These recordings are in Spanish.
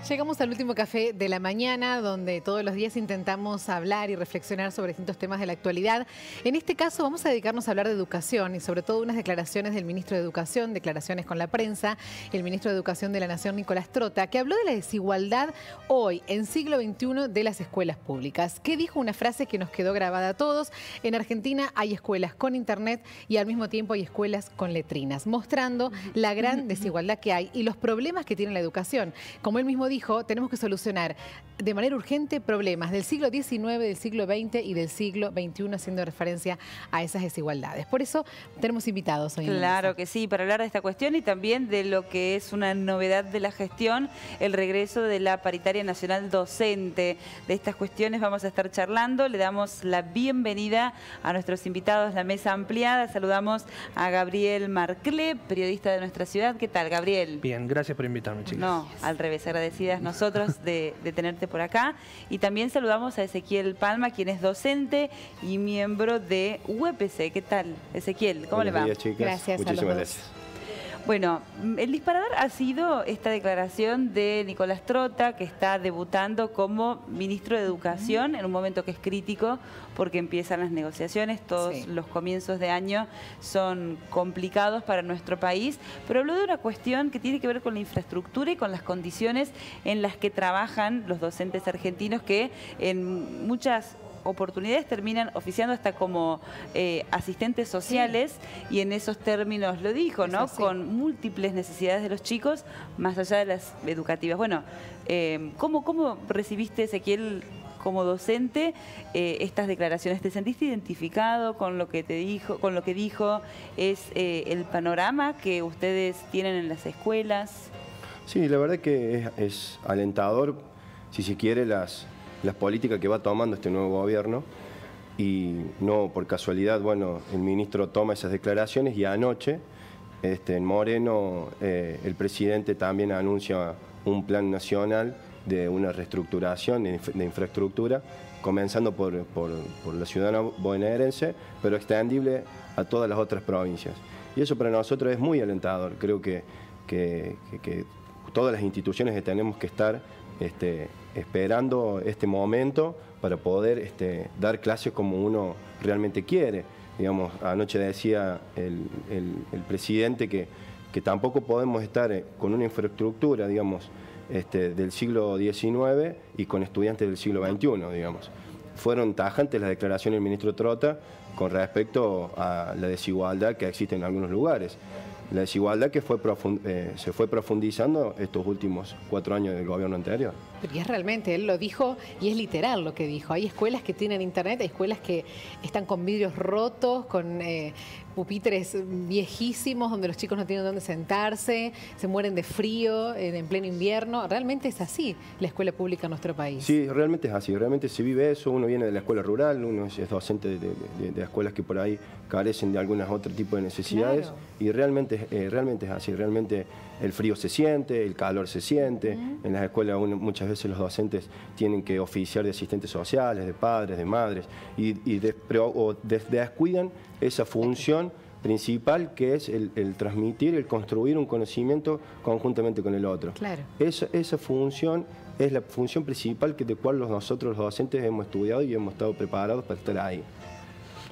Llegamos al último café de la mañana, donde todos los días intentamos hablar y reflexionar sobre distintos temas de la actualidad. En este caso vamos a dedicarnos a hablar de educación y sobre todo unas declaraciones del ministro de Educación, declaraciones con la prensa, el ministro de Educación de la Nación, Nicolás Trota, que habló de la desigualdad hoy, en siglo XXI, de las escuelas públicas. Que dijo una frase que nos quedó grabada a todos: en Argentina hay escuelas con internet y al mismo tiempo hay escuelas con letrinas, mostrando la gran desigualdad que hay y los problemas que tiene la educación. Como él mismo dijo, tenemos que solucionar de manera urgente problemas del siglo XIX, del siglo XX y del siglo XXI, haciendo referencia a esas desigualdades. Por eso tenemos invitados hoy. Claro que sí, para hablar de esta cuestión y también de lo que es una novedad de la gestión, el regreso de la paritaria nacional docente. De estas cuestiones vamos a estar charlando. Le damos la bienvenida a nuestros invitados, la mesa ampliada. Saludamos a Gabriel Marclé, periodista de nuestra ciudad. ¿Qué tal, Gabriel? Bien, gracias por invitarme, chicos. No, al revés, agradecidas nosotros de tenerte por acá. Y también saludamos a Ezequiel Palma, quien es docente y miembro de UPC. ¿Qué tal, Ezequiel? ¿Cómo le va? Buenos días, chicas. Gracias. Muchísimas gracias. Bueno, el disparador ha sido esta declaración de Nicolás Trota, que está debutando como ministro de Educación en un momento que es crítico porque empiezan las negociaciones, todos los comienzos de año son complicados para nuestro país, pero habló de una cuestión que tiene que ver con la infraestructura y con las condiciones en las que trabajan los docentes argentinos, que en muchas oportunidades terminan oficiando hasta como asistentes sociales, y en esos términos lo dijo, ¿no? Con múltiples necesidades de los chicos, más allá de las educativas. Bueno, ¿cómo recibiste, Ezequiel, como docente, estas declaraciones? ¿Te sentiste identificado con lo que te dijo, con lo que dijo? ¿Es el panorama que ustedes tienen en las escuelas? Sí, la verdad que es alentador, si se quiere, las políticas que va tomando este nuevo gobierno, y no por casualidad, bueno, el ministro toma esas declaraciones, y anoche en Moreno el presidente también anuncia un plan nacional de una reestructuración de infraestructura, comenzando por la ciudad bonaerense, pero extendible a todas las otras provincias. Y eso para nosotros es muy alentador. Creo que todas las instituciones tenemos que estar esperando este momento para poder dar clases como uno realmente quiere. Digamos, anoche decía el presidente que tampoco podemos estar con una infraestructura, digamos, del siglo XIX y con estudiantes del siglo XXI, digamos. Fueron tajantes las declaraciones del ministro Trota con respecto a la desigualdad que existe en algunos lugares. La desigualdad que se fue profundizando estos últimos 4 años del gobierno anterior. Pero es realmente, él lo dijo y es literal lo que dijo. Hay escuelas que tienen internet, hay escuelas que están con vidrios rotos, con pupitres viejísimos donde los chicos no tienen dónde sentarse, se mueren de frío en pleno invierno. Realmente es así la escuela pública en nuestro país. Sí, realmente es así, realmente se vive eso. Uno viene de la escuela rural, uno es docente de escuelas que por ahí carecen de algunos otros tipos de necesidades, claro. Y realmente es así. Realmente el frío se siente, el calor se siente. En las escuelas muchas veces los docentes tienen que oficiar de asistentes sociales, de padres, de madres, y descuidan esa función principal, que es el transmitir, el construir un conocimiento conjuntamente con el otro. Claro. Esa función es la función principal de cual nosotros los docentes hemos estudiado y hemos estado preparados para estar ahí.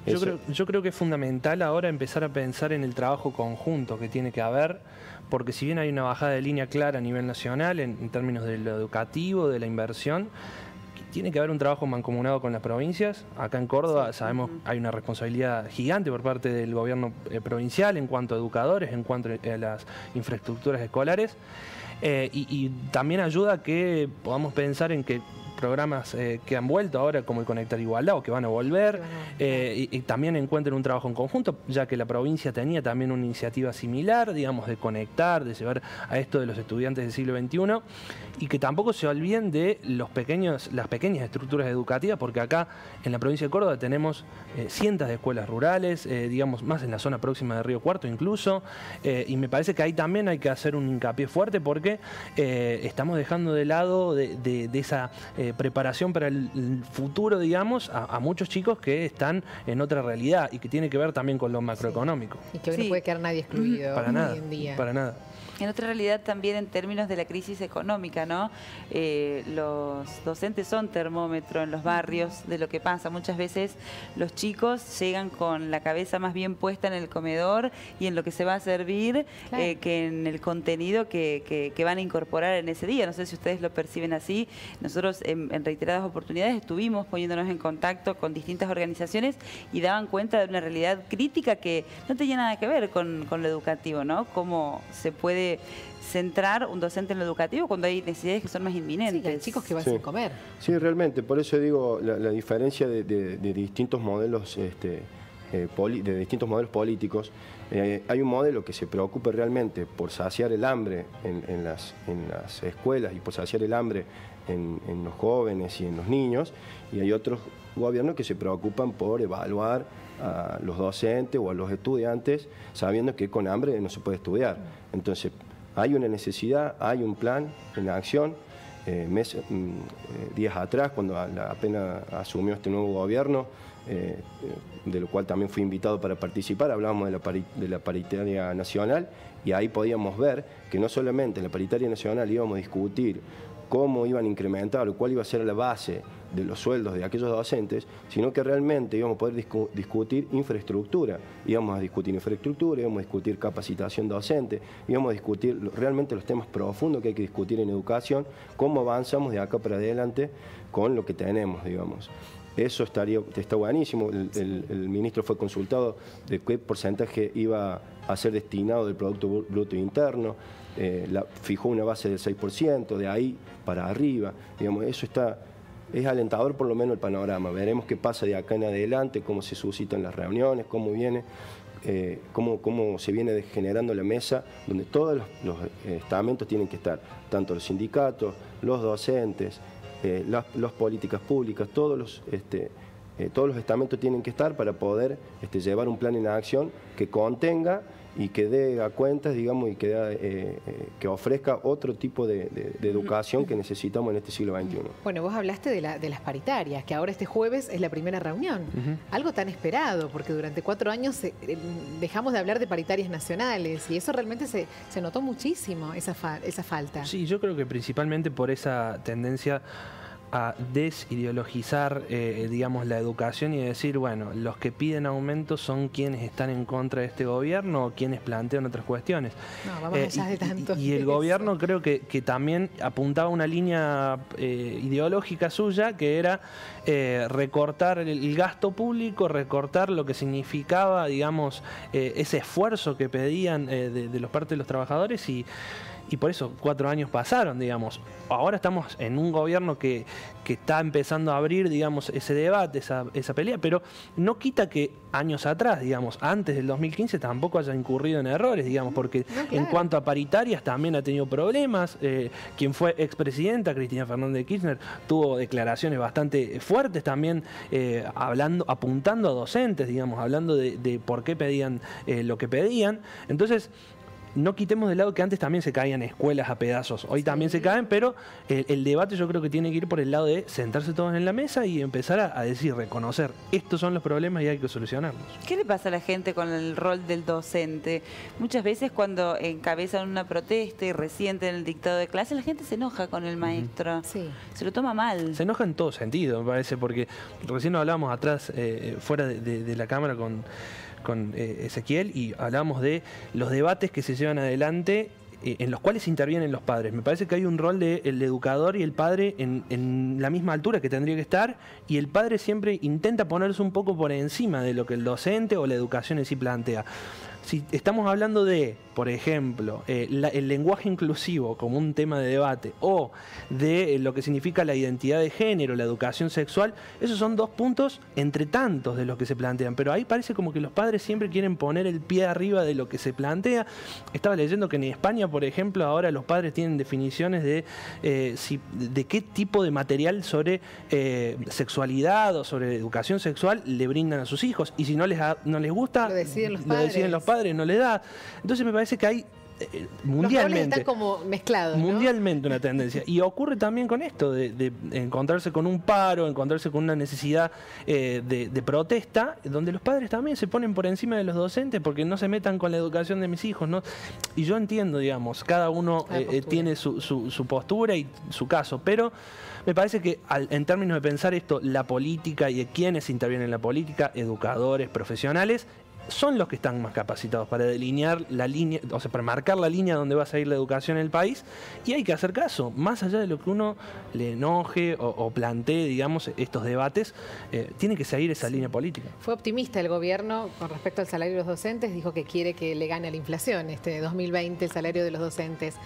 Yo creo que es fundamental ahora empezar a pensar en el trabajo conjunto que tiene que haber, porque si bien hay una bajada de línea clara a nivel nacional en términos de lo educativo, de la inversión, tiene que haber un trabajo mancomunado con las provincias. Acá en Córdoba sabemos hay una responsabilidad gigante por parte del gobierno provincial en cuanto a educadores, en cuanto a las infraestructuras escolares, y también ayuda a que podamos pensar en que programas que han vuelto ahora, como el Conectar Igualdad, o que van a volver, y también encuentren un trabajo en conjunto, ya que la provincia tenía también una iniciativa similar, digamos, de conectar, de llevar a esto de los estudiantes del siglo XXI, y que tampoco se olviden de las pequeñas estructuras educativas, porque acá en la provincia de Córdoba tenemos cientos de escuelas rurales, digamos, más en la zona próxima de Río Cuarto incluso, y me parece que ahí también hay que hacer un hincapié fuerte, porque estamos dejando de lado de esa preparación para el futuro, digamos, a muchos chicos que están en otra realidad y que tiene que ver también con lo macroeconómico. Y que hoy no puede quedar nadie excluido para nada, hoy en día. Para nada. En otra realidad también en términos de la crisis económica, ¿no? Los docentes son termómetro en los barrios de lo que pasa. Muchas veces los chicos llegan con la cabeza más bien puesta en el comedor y en lo que se va a servir, claro, que en el contenido que van a incorporar en ese día. No sé si ustedes lo perciben así. Nosotros en reiteradas oportunidades estuvimos poniéndonos en contacto con distintas organizaciones y daban cuenta de una realidad crítica que no tenía nada que ver con lo educativo, ¿no? Cómo se puede centrar un docente en lo educativo cuando hay necesidades que son más inminentes. Sí, hay chicos que van sin comer. Sí, realmente, por eso digo la diferencia de distintos modelos de distintos modelos políticos. Hay un modelo que se preocupa realmente por saciar el hambre en las escuelas y por saciar el hambre en los jóvenes y en los niños, y hay otros gobiernos que se preocupan por evaluar a los docentes o a los estudiantes sabiendo que con hambre no se puede estudiar. Entonces hay una necesidad, hay un plan en acción. Días atrás, cuando apenas asumió este nuevo gobierno, de lo cual también fui invitado para participar, hablábamos de la paritaria nacional, y ahí podíamos ver que no solamente en la paritaria nacional íbamos a discutir cómo iban a incrementar o cuál iba a ser la base de los sueldos de aquellos docentes, sino que realmente íbamos a poder discutir infraestructura. Íbamos a discutir infraestructura, íbamos a discutir capacitación docente, íbamos a discutir realmente los temas profundos que hay que discutir en educación, cómo avanzamos de acá para adelante con lo que tenemos, digamos. Eso está buenísimo. El ministro fue consultado de qué porcentaje iba a ser destinado del Producto Bruto Interno, fijó una base del 6%, de ahí para arriba. Digamos, eso es alentador, por lo menos el panorama. Veremos qué pasa de acá en adelante, cómo se suscitan las reuniones, cómo se viene generando la mesa, donde todos los estamentos tienen que estar, tanto los sindicatos, los docentes, las políticas públicas, todos los estamentos tienen que estar para poder llevar un plan en acción que contenga y que dé a cuentas, digamos, y que ofrezca otro tipo de educación que necesitamos en este siglo XXI. Bueno, vos hablaste de las paritarias, que ahora este jueves es la primera reunión. Algo tan esperado, porque durante 4 años dejamos de hablar de paritarias nacionales, y eso realmente se notó muchísimo, esa falta. Sí, yo creo que principalmente por esa tendencia a desideologizar, digamos, la educación y decir, bueno, los que piden aumento son quienes están en contra de este gobierno o quienes plantean otras cuestiones. No, vamos allá de tanto. Y el gobierno creo que también apuntaba una línea ideológica suya, que era recortar el gasto público, recortar lo que significaba, digamos, ese esfuerzo que pedían de los parte de los trabajadores, y por eso 4 años pasaron, digamos. Ahora estamos en un gobierno que está empezando a abrir, digamos, ese debate, esa pelea, pero no quita que años atrás, digamos, antes del 2015 tampoco haya incurrido en errores, digamos, porque no, claro, en cuanto a paritarias también ha tenido problemas. Quien fue expresidenta, Cristina Fernández de Kirchner, tuvo declaraciones bastante fuertes también, apuntando a docentes, digamos, hablando de por qué pedían lo que pedían. Entonces, no quitemos de lado que antes también se caían escuelas a pedazos, hoy también se caen, pero el debate yo creo que tiene que ir por el lado de sentarse todos en la mesa y empezar a decir, reconocer, estos son los problemas y hay que solucionarlos. ¿Qué le pasa a la gente con el rol del docente? Muchas veces cuando encabezan una protesta y resienten el dictado de clase, la gente se enoja con el maestro, se lo toma mal. Se enoja en todo sentido, me parece, porque recién hablábamos atrás, fuera de la cámara con Ezequiel, y hablamos de los debates que se llevan adelante en los cuales intervienen los padres. Me parece que hay un rol del educador y el padre en la misma altura que tendría que estar, y el padre siempre intenta ponerse un poco por encima de lo que el docente o la educación en sí plantea. Si estamos hablando de, por ejemplo, el lenguaje inclusivo como un tema de debate, o de lo que significa la identidad de género, la educación sexual, esos son 2 puntos entre tantos de los que se plantean, pero ahí parece como que los padres siempre quieren poner el pie arriba de lo que se plantea. Estaba leyendo que en España, por ejemplo, ahora los padres tienen definiciones de qué tipo de material sobre sexualidad o sobre educación sexual le brindan a sus hijos, y si no les gusta, lo deciden los padres, no les da. Entonces me parece que hay mundialmente. Los roles están como mezclados, ¿no? Mundialmente una tendencia. Y ocurre también con esto, de encontrarse con un paro, encontrarse con una necesidad de protesta, donde los padres también se ponen por encima de los docentes porque no se metan con la educación de mis hijos, ¿no? Y yo entiendo, digamos, cada uno tiene su postura y su caso, pero me parece que en términos de pensar esto, la política y de quienes intervienen en la política, educadores, profesionales, son los que están más capacitados para delinear la línea, o sea, para marcar la línea donde va a seguir la educación en el país, y hay que hacer caso, más allá de lo que uno le enoje o plantee, digamos, estos debates, tiene que seguir esa línea política. Fue optimista el gobierno con respecto al salario de los docentes, dijo que quiere que le gane a la inflación, 2020 el salario de los docentes.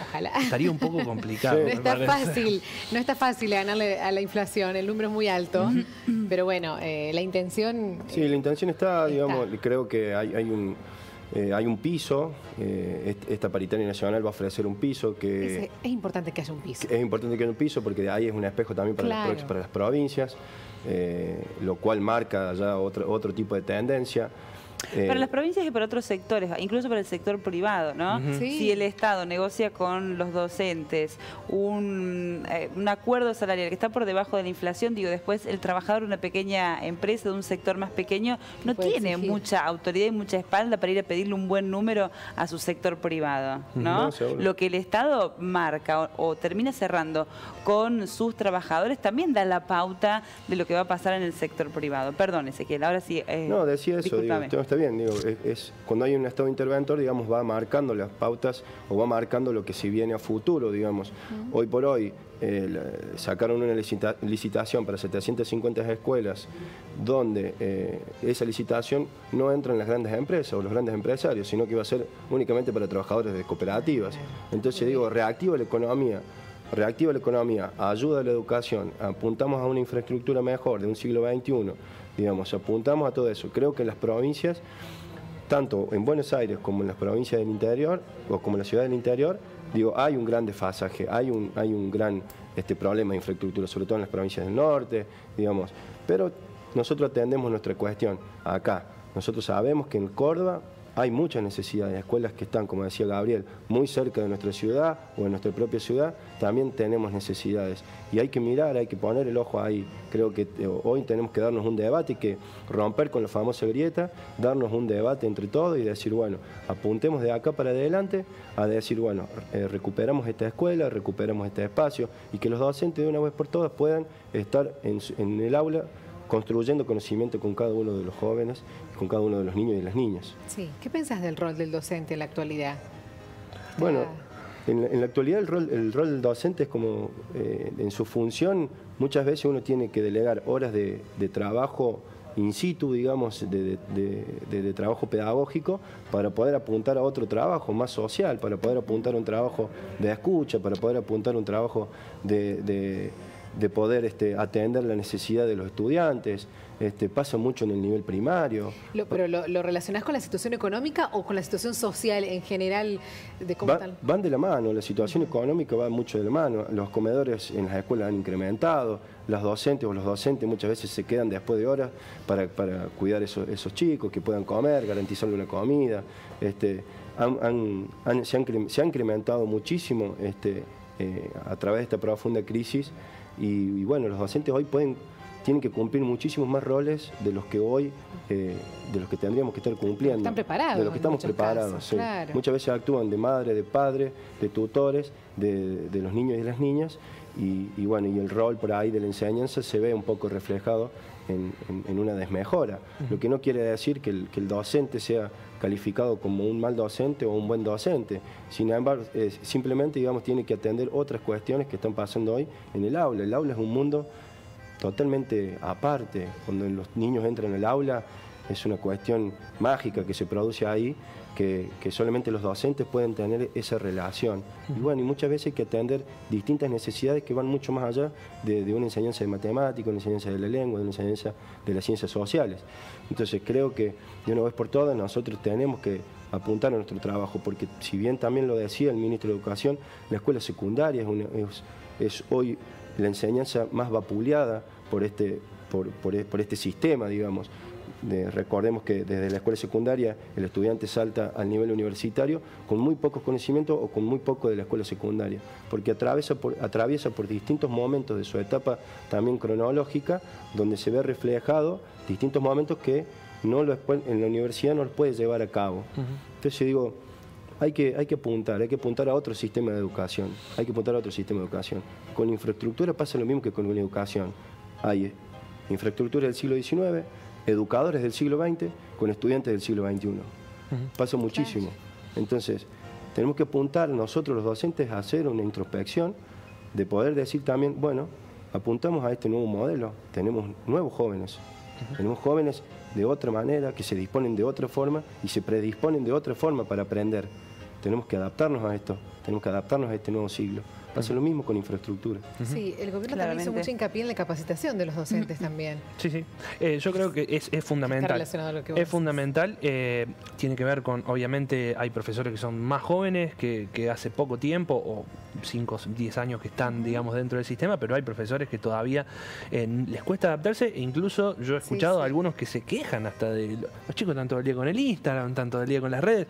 Ojalá. Estaría un poco complicado. No está fácil ganarle a la inflación, el número es muy alto, pero bueno, la intención... Sí, la intención está, digamos, creo que hay un piso, esta paritaria nacional va a ofrecer un piso que... Es importante que haya un piso. Es importante que haya un piso porque de ahí es un espejo también para, para las provincias, lo cual marca ya otro tipo de tendencia. Para las provincias y para otros sectores, incluso para el sector privado, ¿no? Sí. Si el Estado negocia con los docentes un acuerdo salarial que está por debajo de la inflación, digo, después el trabajador de una pequeña empresa, de un sector más pequeño, no tiene mucha autoridad y mucha espalda para ir a pedirle un buen número a su sector privado, ¿no? Lo que el Estado marca o termina cerrando con sus trabajadores también da la pauta de lo que va a pasar en el sector privado. Perdón, Ezequiel, ahora sí. No, decía eso, digo, está bien, digo, cuando hay un Estado interventor, digamos, va marcando las pautas o va marcando lo que se viene a futuro, digamos. Hoy por hoy sacaron una licitación para 750 escuelas donde esa licitación no entra en las grandes empresas o los grandes empresarios, sino que va a ser únicamente para trabajadores de cooperativas. Entonces digo, reactiva la economía, ayuda a la educación, apuntamos a una infraestructura mejor de un siglo XXI, digamos, apuntamos a todo eso. Creo que en las provincias, tanto en Buenos Aires como en las provincias del interior, o como en la ciudad del interior, digo, hay un gran desfasaje, hay un gran problema de infraestructura, sobre todo en las provincias del norte, digamos. Pero nosotros atendemos nuestra cuestión acá. Nosotros sabemos que en Córdoba hay muchas necesidades, escuelas que están, como decía Gabriel, muy cerca de nuestra ciudad o en nuestra propia ciudad, también tenemos necesidades. Y hay que mirar, hay que poner el ojo ahí. Creo que hoy tenemos que darnos un debate y que romper con la famosa grieta, darnos un debate entre todos y decir, bueno, apuntemos de acá para adelante a decir, bueno, recuperamos esta escuela, recuperamos este espacio y que los docentes de una vez por todas puedan estar en el aula construyendo conocimiento con cada uno de los jóvenes, con cada uno de los niños y las niñas. Sí. ¿Qué pensás del rol del docente en la actualidad? Bueno, en la actualidad el rol del docente es como, en su función, muchas veces uno tiene que delegar horas de trabajo in situ, digamos, de trabajo pedagógico, para poder apuntar a otro trabajo más social, para poder apuntar a un trabajo de escucha, para poder apuntar a un trabajo de poder atender la necesidad de los estudiantes. Pasa mucho en el nivel primario. ¿Pero lo relacionás con la situación económica o con la situación social en general? De cómo van de la mano, la situación económica va mucho de la mano. Los comedores en las escuelas han incrementado, los docentes muchas veces se quedan después de horas para cuidar esos chicos, que puedan comer, garantizarle una comida. Se ha incrementado muchísimo a través de esta profunda crisis. Y bueno, los docentes hoy tienen que cumplir muchísimos más roles de los que hoy, de los que tendríamos que estar cumpliendo. Están preparados. De los que estamos preparados, casos, sí. Claro. Muchas veces actúan de madre, de padre, de tutores, de los niños y las niñas, y bueno, y el rol por ahí de la enseñanza se ve un poco reflejado en una desmejora. Lo que no quiere decir que el docente sea calificado como un mal docente o un buen docente. Sin embargo, simplemente, digamos, tiene que atender otras cuestiones que están pasando hoy en el aula. El aula es un mundo totalmente aparte. Cuando los niños entran al aula es una cuestión mágica que se produce ahí, que solamente los docentes pueden tener esa relación. Y bueno, y muchas veces hay que atender distintas necesidades que van mucho más allá de una enseñanza de matemáticas, una enseñanza de la lengua, de una enseñanza de las ciencias sociales. Entonces creo que de una vez por todas nosotros tenemos que apuntar a nuestro trabajo, porque si bien también lo decía el ministro de Educación, la escuela secundaria es hoy la enseñanza más vapuleada por este sistema, digamos. recordemos que desde la escuela secundaria el estudiante salta al nivel universitario con muy pocos conocimientos o con muy poco de la escuela secundaria, porque atraviesa por distintos momentos de su etapa también cronológica, donde se ve reflejado distintos momentos que en la universidad no los puede llevar a cabo. Entonces yo digo, hay que apuntar a otro sistema de educación, Con infraestructura pasa lo mismo que con la educación. Hay infraestructura del siglo XIX, educadores del siglo XX, con estudiantes del siglo XXI. Pasa muchísimo. Entonces, tenemos que apuntar nosotros los docentes a hacer una introspección, de poder decir también, bueno, apuntamos a este nuevo modelo, tenemos nuevos jóvenes, tenemos jóvenes de otra manera, que se disponen de otra forma y se predisponen de otra forma para aprender. Tenemos que adaptarnos a esto, tenemos que adaptarnos a este nuevo siglo. Pasa lo mismo con infraestructura. Sí, el gobierno también hizo mucho hincapié en la capacitación de los docentes también. Sí. Yo creo que es fundamental. Está relacionado a lo que vos es fundamental. Tiene que ver con, obviamente, hay profesores que son más jóvenes, que hace poco tiempo, o 5 o 10 años que están, digamos, dentro del sistema, pero hay profesores que todavía les cuesta adaptarse, e incluso yo he escuchado a algunos que se quejan hasta de los chicos están todo el día con el Instagram, están todo el día con las redes.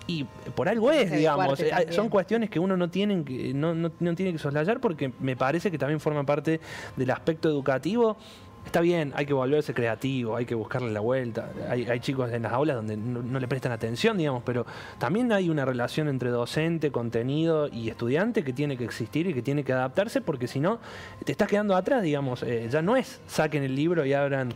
Y por algo es, digamos, son cuestiones que uno no tiene que soslayar, porque me parece que también forma parte del aspecto educativo. Está bien, hay que volverse creativo, hay que buscarle la vuelta. Hay chicos en las aulas donde no le prestan atención, digamos, pero también hay una relación entre docente, contenido y estudiante que tiene que existir y que tiene que adaptarse, porque si no, te estás quedando atrás, digamos. Ya no es saquen el libro y abran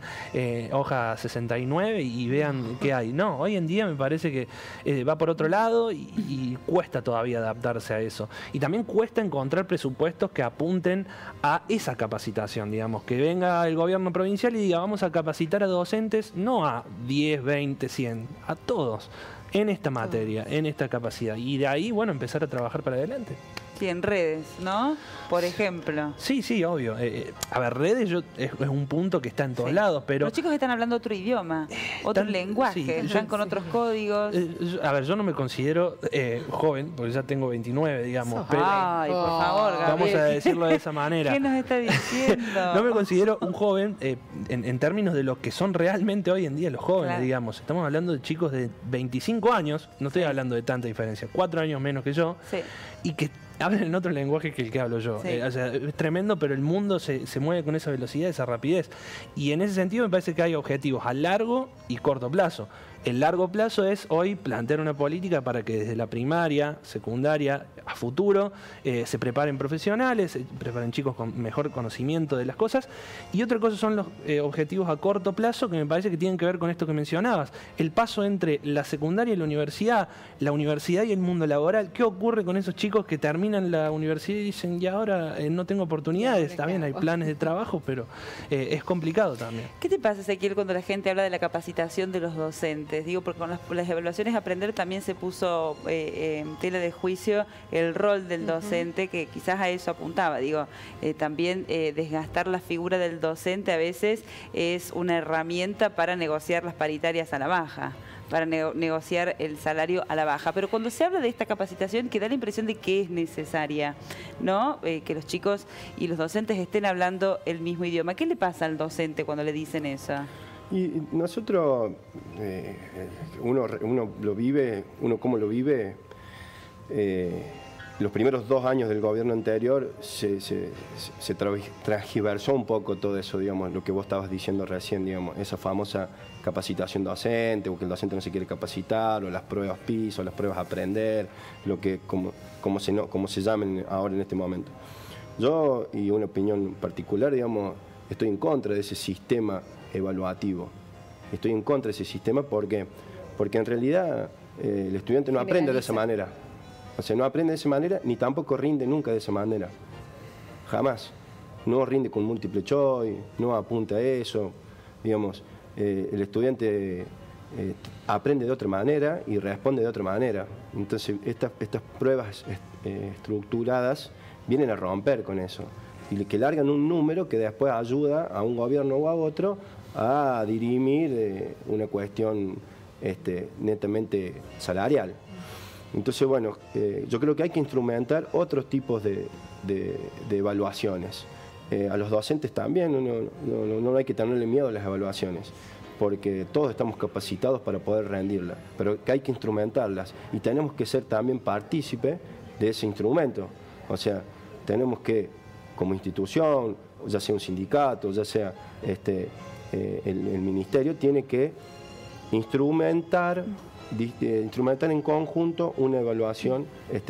hoja 69 y vean qué hay. No, hoy en día me parece que va por otro lado y cuesta todavía adaptarse a eso. Y también cuesta encontrar presupuestos que apunten a esa capacitación, digamos, que venga el gobierno provincial y diga, vamos a capacitar a docentes, no a 10, 20, 100, a todos en esta materia, en esta capacidad. Y de ahí, bueno, empezar a trabajar para adelante. Sí, en redes, ¿no? Por ejemplo. Sí, obvio. A ver, redes es un punto que está en todos lados, pero... Los chicos están hablando otro idioma, otro lenguaje, están con otros códigos. A ver, yo no me considero joven, porque ya tengo 29, digamos. Pero, ay, por favor, Gabriel. Vamos a decirlo de esa manera. ¿Qué nos está diciendo? No me considero un joven en términos de lo que son realmente hoy en día los jóvenes, digamos. Estamos hablando de chicos de 25 años, no estoy hablando de tanta diferencia, 4 años menos que yo, y que hablan en otro lenguaje que el que hablo yo. O sea, es tremendo, pero el mundo se mueve con esa velocidad, esa rapidez. Y en ese sentido me parece que hay objetivos a largo y corto plazo. El largo plazo es hoy plantear una política para que desde la primaria, secundaria, a futuro, se preparen profesionales, se preparen chicos con mejor conocimiento de las cosas. Y otra cosa son los objetivos a corto plazo, que me parece que tienen que ver con esto que mencionabas. El paso entre la secundaria y la universidad y el mundo laboral. ¿Qué ocurre con esos chicos que terminan la universidad y dicen, ya ahora no tengo oportunidades? También hay planes de trabajo, pero es complicado también. ¿Qué te pasa, Ezequiel, cuando la gente habla de la capacitación de los docentes? Digo, porque con las evaluaciones aprender también se puso en tela de juicio el rol del docente, que quizás a eso apuntaba. Digo, también desgastar la figura del docente a veces es una herramienta para negociar las paritarias a la baja, para negociar el salario a la baja. Pero cuando se habla de esta capacitación, que da la impresión de que es necesaria, ¿no? Que los chicos y los docentes estén hablando el mismo idioma. ¿Qué le pasa al docente cuando le dicen eso? Y nosotros, uno lo vive, cómo lo vive, los primeros 2 años del gobierno anterior se transgiversó un poco todo eso, digamos, lo que vos estabas diciendo recién, digamos, esa famosa capacitación docente, o que el docente no se quiere capacitar, o las pruebas PIS, o las pruebas aprender, como se llamen ahora en este momento. Yo, y una opinión particular, digamos, estoy en contra de ese sistema evaluativo. Estoy en contra de ese sistema porque en realidad el estudiante no aprende de esa manera. O sea, no aprende de esa manera, ni tampoco rinde nunca de esa manera. Jamás. No rinde con múltiple choice, no apunta a eso. Digamos, el estudiante aprende de otra manera y responde de otra manera. Entonces, estas pruebas estructuradas vienen a romper con eso. Y que largan un número que después ayuda a un gobierno o a otro a dirimir una cuestión netamente salarial. Entonces, bueno, yo creo que hay que instrumentar otros tipos de evaluaciones. A los docentes también, no hay que tenerle miedo a las evaluaciones. porque todos estamos capacitados para poder rendirla, pero que hay que instrumentarlas y tenemos que ser también partícipe de ese instrumento. O sea, tenemos que, como institución, ya sea un sindicato, ya sea el ministerio, tiene que instrumentar en conjunto una evaluación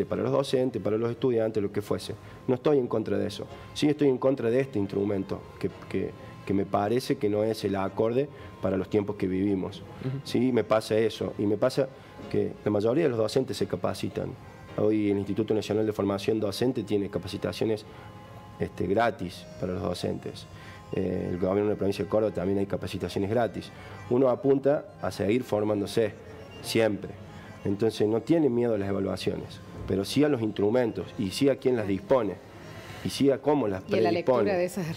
para los docentes, para los estudiantes, lo que fuese. No estoy en contra de eso. Sí estoy en contra de este instrumento que me parece que no es el acorde para los tiempos que vivimos. Sí, me pasa eso. Y me pasa que la mayoría de los docentes se capacitan. Hoy el Instituto Nacional de Formación Docente tiene capacitaciones gratis para los docentes. El gobierno de la provincia de Córdoba también hay capacitaciones gratis. Uno apunta a seguir formándose siempre. Entonces no tiene miedo a las evaluaciones, pero sí a los instrumentos y sí a quién las dispone. Y sí a cómo las predispone.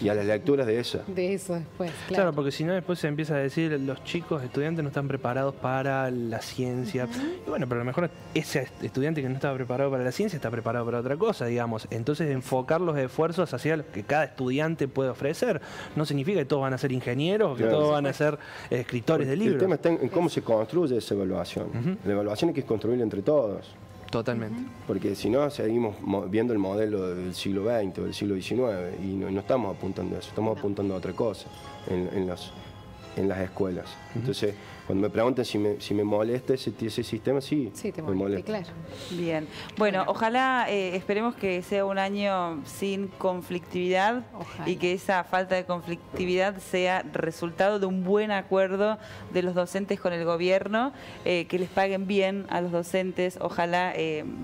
Y a las lecturas de esas. De eso después, claro. Porque si no después se empieza a decir los chicos, estudiantes no están preparados para la ciencia. Y bueno, pero a lo mejor ese estudiante que no estaba preparado para la ciencia está preparado para otra cosa, digamos. Entonces enfocar los esfuerzos hacia lo que cada estudiante puede ofrecer. No significa que todos van a ser ingenieros o que todos van a ser escritores de libros. El tema está en cómo se construye esa evaluación. La evaluación hay que construirla entre todos. Totalmente. Porque si no, seguimos viendo el modelo del siglo XX o del siglo XIX y no estamos apuntando a eso, estamos apuntando a otra cosa en las escuelas. Entonces, cuando me preguntan si me molesta ese sistema, sí te molesta, claro. Bien. Bueno, ojalá, esperemos que sea un año sin conflictividad. Ojalá. Y que esa falta de conflictividad sea resultado de un buen acuerdo de los docentes con el gobierno, que les paguen bien a los docentes, ojalá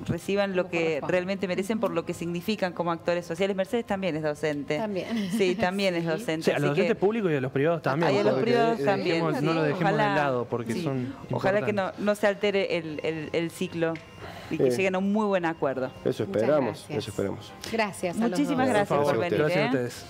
reciban lo que realmente merecen por lo que significan como actores sociales. Mercedes también es docente. También. Sí, también es docente. Sí, a los docentes públicos y a los privados también. Y a los privados también. No lo dejemos de lado, porque son ojalá que no se altere el ciclo y que lleguen a un muy buen acuerdo. Eso esperamos, eso esperamos. Gracias. Muchísimas gracias por venir. Gracias a ustedes.